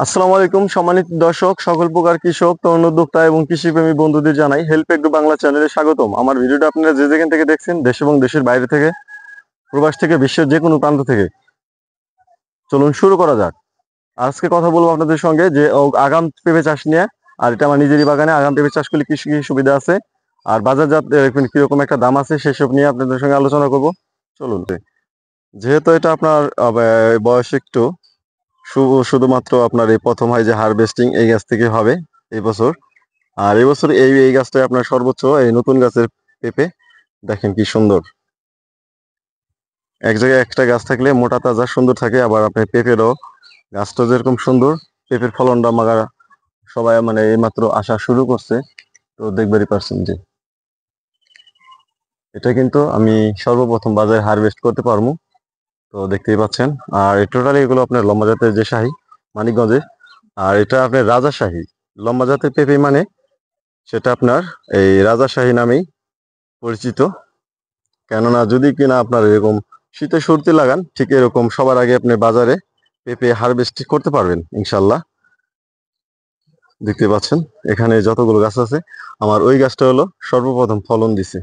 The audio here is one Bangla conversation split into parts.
আসসালামু আলাইকুম সম্মানিত দর্শক, সকল প্রকার কৃষক, তরুণ উদ্যোক্তা এবং কৃষিপ্রেমী বন্ধুদের জানাই হেল্প এগ্রো বাংলা চ্যানেলে স্বাগতম। আমার ভিডিওটা আপনারা যে যেখান থেকে দেখছেন, দেশ এবং দেশের বাইরে থেকে, প্রবাস থেকে, বিশ্বের যে কোনো প্রান্ত থেকে, চলুন শুরু করা যাক। আজকে কথা বলবো আপনাদের সঙ্গে যে আগাম পেঁপে চাষ নিয়ে। আর এটা আমার নিজেরই বাগানে। আগাম পেঁপে চাষ করলে কি কি সুবিধা আছে আর বাজারজাত কিরকম একটা দাম আছে সেসব নিয়ে আপনাদের সঙ্গে আলোচনা করব। চলুন। যেহেতু এটা আপনার বয়স একটু শুধুমাত্র আপনার এই প্রথম হয় যে হারভেস্টিং এই গাছ থেকে হবে এই বছর। আর এই বছর এই গাছটাই আপনার সর্বোচ্চ এই নতুন গাছের পেঁপে দেখেন কি সুন্দর। এক জায়গায় একটা গাছ থাকলে মোটা তাজা সুন্দর থাকে, আবার আপনার পেঁপেরও গাছটা যেরকম সুন্দর, পেঁপের ফলনটা মাগা সবাই মানে এইমাত্র আসা শুরু করছে। তো দেখবারই পারছেন যে এটা কিন্তু আমি সর্বপ্রথম বাজারে হারভেস্ট করতে পারবো। তো দেখতেই পাচ্ছেন। আর টোটালি এগুলো আপনার লম্বা জাতের যে শাহী মানিকগঞ্জে, আর এটা আপনার রাজাশাহী লম্বা জাতের পেঁপে, মানে সেটা আপনার এই রাজাশাহী নামেই পরিচিত। কেননা যদি কিনা আপনার এরকম শীতে সর্দি লাগান, ঠিক এরকম সবার আগে আপনি বাজারে পেঁপে হারভেস্ট করতে পারবেন ইনশাল্লাহ। দেখতে পাচ্ছেন এখানে যতগুলো গাছ আছে, আমার ওই গাছটা হলো সর্বপ্রথম ফলন দিছে।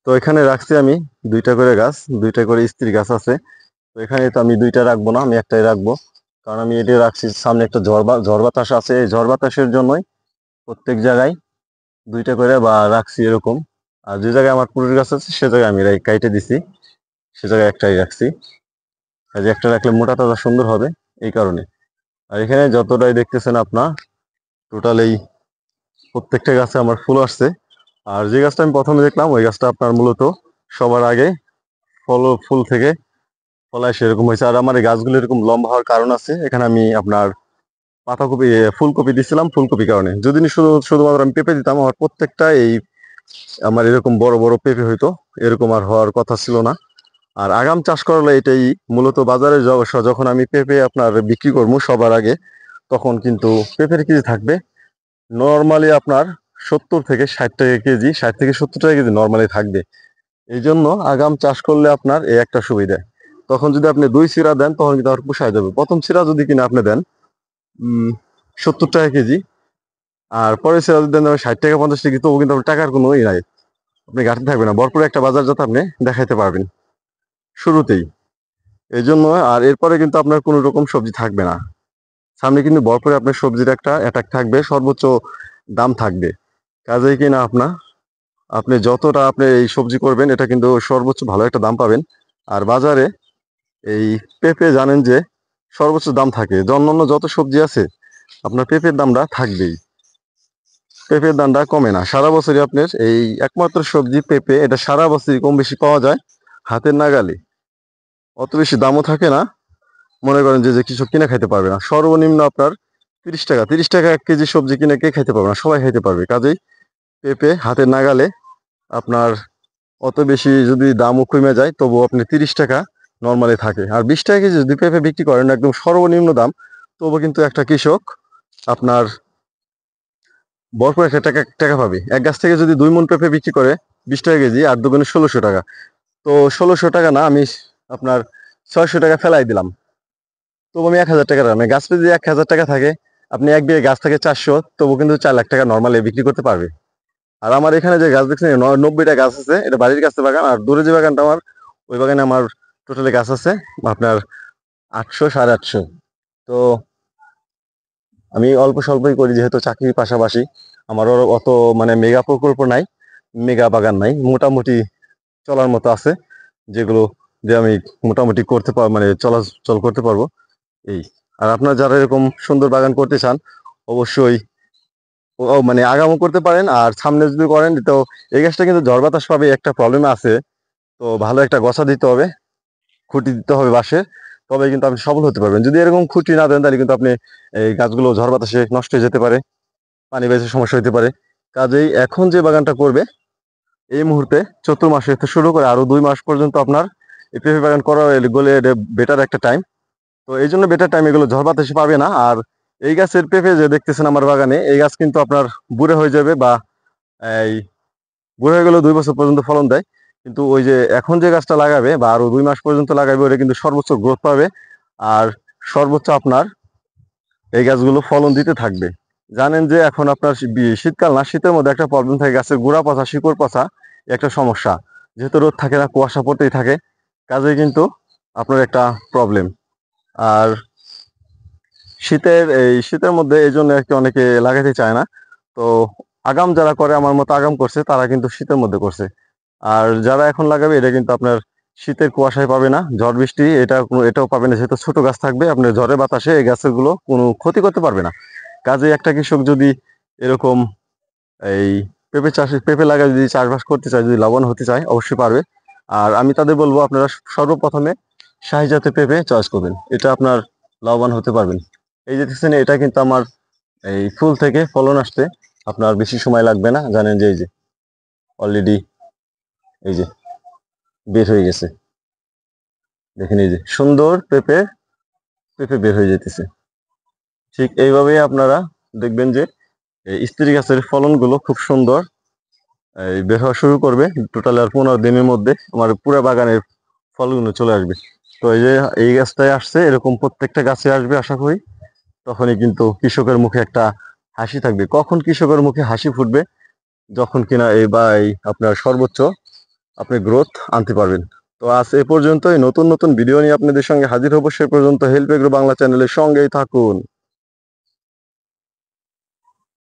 তো এখানে রাখছি আমি দুইটা করে গাছ, দুইটা করে স্ত্রী গাছ আছে। তো এখানে তো আমি দুইটা রাখবো না, আমি একটাই রাখবো। কারণ আমি এটা রাখছি সামনে একটা ঝড় বাতাস আছে, এই ঝড় বাতাসের জন্যই প্রত্যেক জায়গায় দুইটা করে বা রাখছি এরকম। আর যে জায়গায় আমার পুরুষ গাছ আছে সে জায়গায় আমি কাইটে দিছি, সে জায়গায় একটাই রাখছি। কাজে একটা রাখলে মোটা তাজা সুন্দর হবে এই কারণে। আর এখানে যতটাই দেখতেছেন আপনার টোটাল এই প্রত্যেকটা গাছে আমার ফুল আসছে। আর যে গাছটা আমি প্রথমে দেখলাম ওই গাছটা আপনার মূলত সবার আগে ফুল থেকে ফলায় সেরকম হয়েছে। আর আমার এই গাছগুলো এরকম লম্বা হওয়ার কারণ আছে। এখানে আমি আপনার পাতাকপি ফুলকপি দিছিলাম, ফুলকপি কারণে। যদি শুধুমাত্র আমি পেঁপে দিতাম, আমার প্রত্যেকটা এই আমার এরকম বড় বড় পেঁপে হইতো, এরকম আর হওয়ার কথা ছিল না। আর আগাম চাষ করলে এটাই মূলত বাজারে যখন আমি পেঁপে আপনার বিক্রি করবো সবার আগে, তখন কিন্তু পেঁপের কেজি থাকবে নর্মালি আপনার 70 থেকে 60 টাকা কেজি, 60 থেকে 70 টাকা কেজি নর্মালি থাকবে। এই জন্য আগাম চাষ করলে আপনার এই একটা সুবিধা। তখন যদি আপনি 2 চিরা দেন তখন কিন্তু আর পোষায় যাবে। প্রথম চিরা যদি কিনা আপনি দেন 70 টাকা কেজি, আর পরের চিরা যদি দেন 60 টাকা 50 টাকা, তবু কিন্তু আপনার টাকার কোনো নাই, আপনি ঘাটতে থাকবে না, ভরপুর একটা বাজার যাতে আপনি দেখাইতে পারবেন শুরুতেই। এই জন্য আর এরপরে কিন্তু আপনার কোনো রকম সবজি থাকবে না। সামনে কিন্তু ভরপুর আপনার সবজির একটা অ্যাটাক থাকবে, সর্বোচ্চ দাম থাকবে। কাজেই কিনা আপনি যতটা আপনি এই সবজি করবেন এটা কিন্তু সর্বোচ্চ ভালো একটা দাম পাবেন। আর বাজারে এই পেঁপে জানেন যে সর্বোচ্চ দাম থাকে, অন্যান্য যত সবজি আছে আপনার পেঁপের দামটা থাকবেই, পেঁপের দামটা কমে না। সারা বছরই আপনার এই একমাত্র সবজি পেঁপে, এটা সারা বছরই কম বেশি পাওয়া যায় হাতের নাগালে, অত বেশি দামও থাকে না। মনে করেন যে কিছু কিনে খাইতে পারবে না, সর্বনিম্ন আপনার 30 টাকা, 30 টাকা 1 কেজি সবজি কিনে কে খাইতে পারবে না, সবাই খাইতে পারবে। কাজেই পেঁপে হাতের নাগালে আপনার অত বেশি যদি দামও কমে যায় তবুও আপনি 30 টাকা নর্মালি থাকে। আর 20 টাকা কেজি যদি পেঁপে বিক্রি করেন একদম সর্বনিম্ন দাম, তবু কিন্তু একটা কৃষক আপনার ভরপুর একটা টাকা টাকা পাবে। এক গাছ থেকে যদি 2 মণ পেঁপে বিক্রি করে 20 টাকা কেজি, আর দুগুণে 1600 টাকা। তো 1600 টাকা না, আমি আপনার 600 টাকা ফেলাই দিলাম, তবু আমি 1000 টাকা রাখলাম। গাছ যদি 1000 টাকা থাকে, আপনি এক বিঘে গাছ থেকে 400, তবু কিন্তু 4 লাখ টাকা নর্মালি বিক্রি করতে পারবে। আর আমার এখানে যে গাছ দেখছেন 90টা গাছ আছে, এটা বাড়ির কাছে বাগান। আর দূরে যে বাগানটা আমার, ওই বাগানে আমার টোটালি গাছ আছে আপনার 800 850। তো আমি অল্প স্বল্পই করি, যেহেতু চাকরির পাশাপাশি আমার অত মানে মেগা প্রকল্প নাই, মেগা বাগান নাই, মোটামুটি চলার মতো আছে, যেগুলো যে আমি মোটামুটি করতে পার মানে চলাচল করতে পারবো এই। আর আপনারা যারা এরকম সুন্দর বাগান করতে চান অবশ্যই মানে আগামও করতে পারেন। আর সামনে যদি করেন তো এই গাছটা কিন্তু ঝড় বাতাস পাবে, একটা প্রবলেম আছে। তো ভালো একটা গছা দিতে হবে, খুঁটি দিতে হবে বাঁশের, তবে কিন্তু আপনি সফল হতে পারবেন। যদি এরকম খুঁটি না দেন তাহলে কিন্তু আপনি এই গাছগুলো ঝড় বাতাসে নষ্ট হয়ে যেতে পারে, পানি বেশি সমস্যা হতে পারে। কাজেই এখন যে বাগানটা করবে এই মুহূর্তে চতুর্মাসে থেকে শুরু করে আরো 2 মাস পর্যন্ত আপনার এই পেঁপে বাগান করা গেলে বেটার একটা টাইম। তো এই জন্য বেটার টাইম, এগুলো ঝড় বাতাসে পাবে না। আর এই গাছের পেঁপে যে দেখতেছেন আমার বাগানে, এই গাছ কিন্তু আপনার বুড়ে হয়ে যাবে, বা এই বুড়ো হয়ে গেলেও 2 বছর পর্যন্ত ফলন দেয়। কিন্তু ওই যে এখন যে গাছটা লাগাবে বা আরো 2 মাস পর্যন্ত লাগাবে, ওটা কিন্তু সর্বোচ্চ গ্রোথ পাবে। আর সর্বোচ্চ আপনার এই গাছগুলো ফলন দিতে থাকবে। জানেন যে এখন আপনার শীতকাল না, শীতের মধ্যে একটা প্রবলেম থাকে, গাছের গোড়া পচা, শিকড় পচা, একটা সমস্যা। যেহেতু রোদ থাকে না, কুয়াশা পড়তেই থাকে, কাজেই কিন্তু আপনার একটা প্রবলেম। আর শীতের মধ্যে এই জন্য আর কি অনেকে লাগাতে চায় না। তো আগাম যারা করে, আমার মতো আগাম করছে, তারা কিন্তু শীতের মধ্যে করছে। আর যারা এখন লাগাবে, এটা কিন্তু আপনার শীতের কুয়াশায় পাবে না, ঝড় বৃষ্টি এটাও পাবে না, যেহেতু ছোট গাছ থাকবে। আপনার ঝড়ে বাতাসে এই গাছের গুলো কোনো ক্ষতি করতে পারবে না। কাজে একটা কৃষক যদি এরকম এই পেঁপে লাগায় যদি চাষবাস করতে চায়, যদি লাভবান হতে চায়, অবশ্যই পারবে। আর আমি তাদের বলবো, আপনারা সর্বপ্রথমে শাহী জাতের পেঁপে চয়েস করবেন, এটা আপনার লাভবান হতে পারবেন। এই যে দেখছেন, এটা কিন্তু আমার এই ফুল থেকে ফলন আসতে আপনার বেশি সময় লাগবে না। জানেন যে এই যে অলরেডি এই যে বের হয়ে গেছে, দেখেন এই যে সুন্দর পেঁপে পেঁপে বের হয়ে যেতেছে। ঠিক এইভাবেই আপনারা দেখবেন যে এই স্ত্রী গাছের ফলনগুলো খুব সুন্দর এই বের হওয়া শুরু করবে। টোটাল আর 15 দিনের মধ্যে আমার পুরো বাগানের ফলগুলো চলে আসবে। তো এই যে এই গাছটায় আসছে, এরকম প্রত্যেকটা গাছে আসবে আশা করি। তখনই কিন্তু কৃষকের মুখে একটা হাসি থাকবে। কখন কৃষকের মুখে হাসি ফুটবে? যখন কিনা এই আপনার সর্বোচ্চ আপনি গ্রোথ আনতে পারবেন। তো আজ এ পর্যন্তই। নতুন নতুন ভিডিও নিয়ে আপনাদের সঙ্গে হাজির হবো। সে পর্যন্ত হেল্প এগ্রো বাংলা চ্যানেলের সঙ্গেই থাকুন।